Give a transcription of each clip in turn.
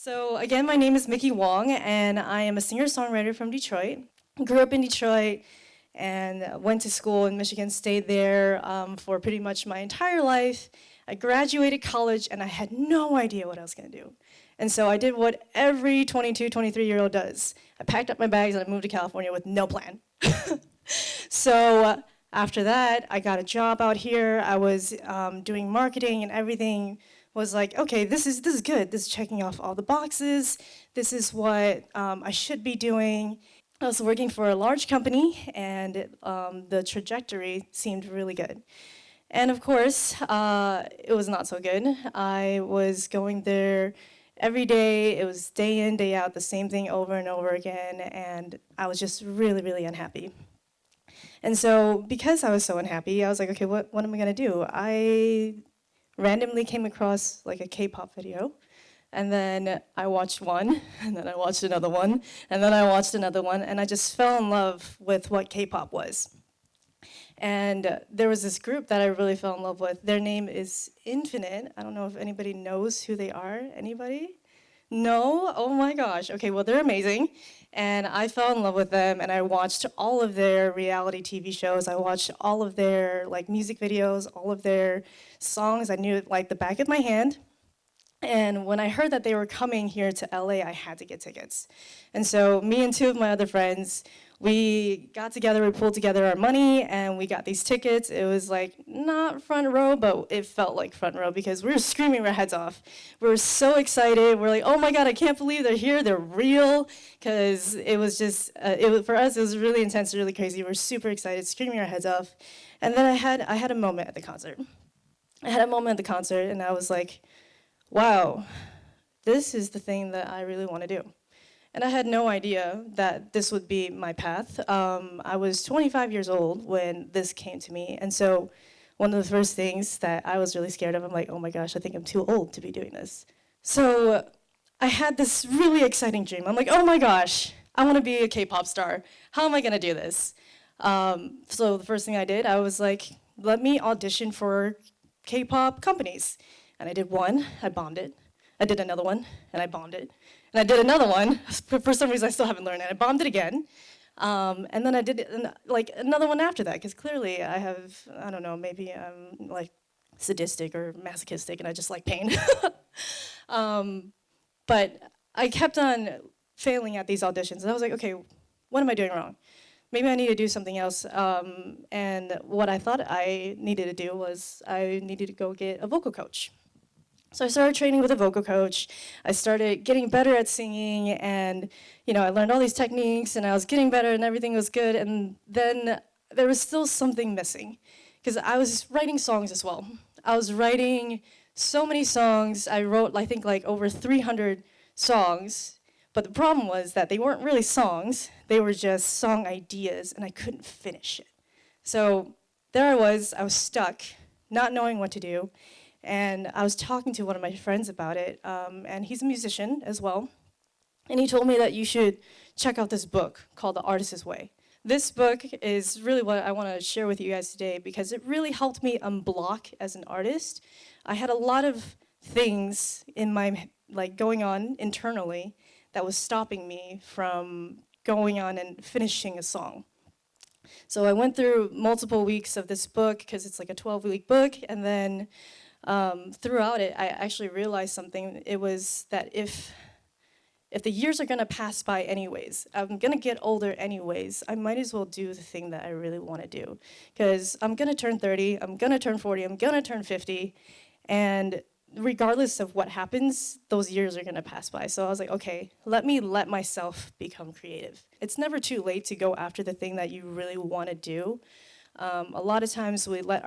So again, my name is Miki Wong, and I am a singer-songwriter from Detroit. Grew up in Detroit and went to school in Michigan, stayed there for pretty much my entire life. I graduated college, and I had no idea what I was going to do. And so I did what every 22, 23-year-old does. I packed up my bags and I moved to California with no plan. So after that, I got a job out here. I was doing marketing and everything was like, okay, this is good. This is checking off all the boxes. This is what I should be doing. I was working for a large company, and the trajectory seemed really good. And of course, it was not so good. I was going there every day. It was day in, day out, the same thing over and over again, and I was just really, really unhappy. And so because I was so unhappy, I was like, okay, what am I gonna do? I randomly came across like a K-pop video, and then I watched one, and then I watched another one, and then I watched another one, and I just fell in love with what K-pop was. And there was this group that I really fell in love with. Their name is Infinite. I don't know if anybody knows who they are. Anybody? No? Oh my gosh. Okay, well, they're amazing. And I fell in love with them, and I watched all of their reality TV shows. I watched all of their like music videos, all of their songs. I knew it like the back of my hand. And when I heard that they were coming here to LA, I had to get tickets. And so me and two of my other friends, we got together, we pulled together our money, and we got these tickets. It was like not front row, but it felt like front row because we were screaming our heads off. We were so excited. We're like, oh my God, I can't believe they're here. They're real. Because it was just, for us, it was really intense, really crazy. We were super excited, screaming our heads off. And then I had a moment at the concert. I had a moment at the concert, and I was like, wow, this is the thing that I really want to do. And I had no idea that this would be my path. I was 25 years old when this came to me. And so one of the first things that I was really scared of, I'm like, oh my gosh, I think I'm too old to be doing this. So I had this really exciting dream. I'm like, oh my gosh, I want to be a K-pop star. How am I going to do this? So the first thing I did, I was like, let me audition for K-pop companies. And I did one, I bombed it. I did another one, and I bombed it. And I did another one, for some reason I still haven't learned it. I bombed it again. And then I did like another one after that, because clearly I have, I don't know, maybe I'm like sadistic or masochistic and I just like pain. But I kept on failing at these auditions. And I was like, okay, what am I doing wrong? Maybe I need to do something else. And what I thought I needed to do was I needed to go get a vocal coach. So I started training with a vocal coach. I started getting better at singing, and I learned all these techniques, and I was getting better, and everything was good. And then there was still something missing, because I was writing songs as well. I was writing so many songs. I wrote, I think, like over 300 songs. But the problem was that they weren't really songs. They were just song ideas, and I couldn't finish it. So there I was stuck, not knowing what to do. And I was talking to one of my friends about it, and he's a musician as well. And he told me that you should check out this book called The Artist's Way. This book is really what I want to share with you guys today because it really helped me unblock as an artist. I had a lot of things in my going on internally that was stopping me from going on and finishing a song. So I went through multiple weeks of this book because it's like a 12-week book, and then throughout it, I actually realized something. It was that if the years are going to pass by anyways, I'm going to get older anyways, I might as well do the thing that I really want to do. Because I'm going to turn 30, I'm going to turn 40, I'm going to turn 50, and regardless of what happens, those years are going to pass by. So I was like, okay, let myself become creative. It's never too late to go after the thing that you really want to do. A lot of times we let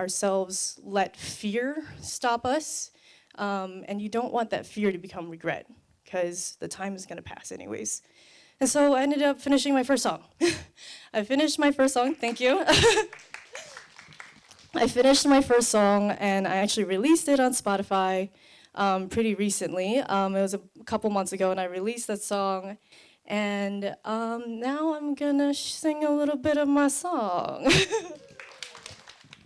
fear stop us, and you don't want that fear to become regret, because the time is going to pass anyways. And so I ended up finishing my first song. I finished my first song, thank you. I finished my first song, and I actually released it on Spotify pretty recently. It was a couple months ago, and I released that song. And now I'm gonna sing a little bit of my song.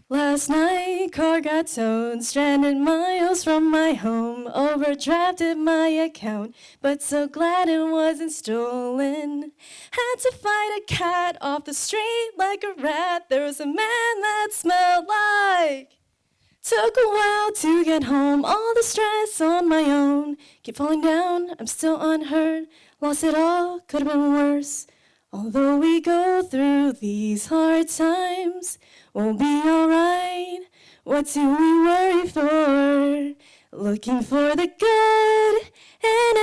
Last night, car got towed, stranded miles from my home, overdrafted my account, but so glad it wasn't stolen. Had to fight a cat off the street like a rat. There was a man that smelled like. Took a while to get home, all the stress on my own. Keep falling down, I'm still unhurt. Lost it all, could have been worse. Although we go through these hard times, we'll be alright. What do we worry for? Looking for the good in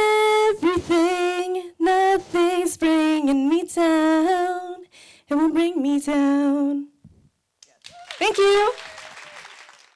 everything. Nothing's bringing me down. It won't bring me down. Thank you.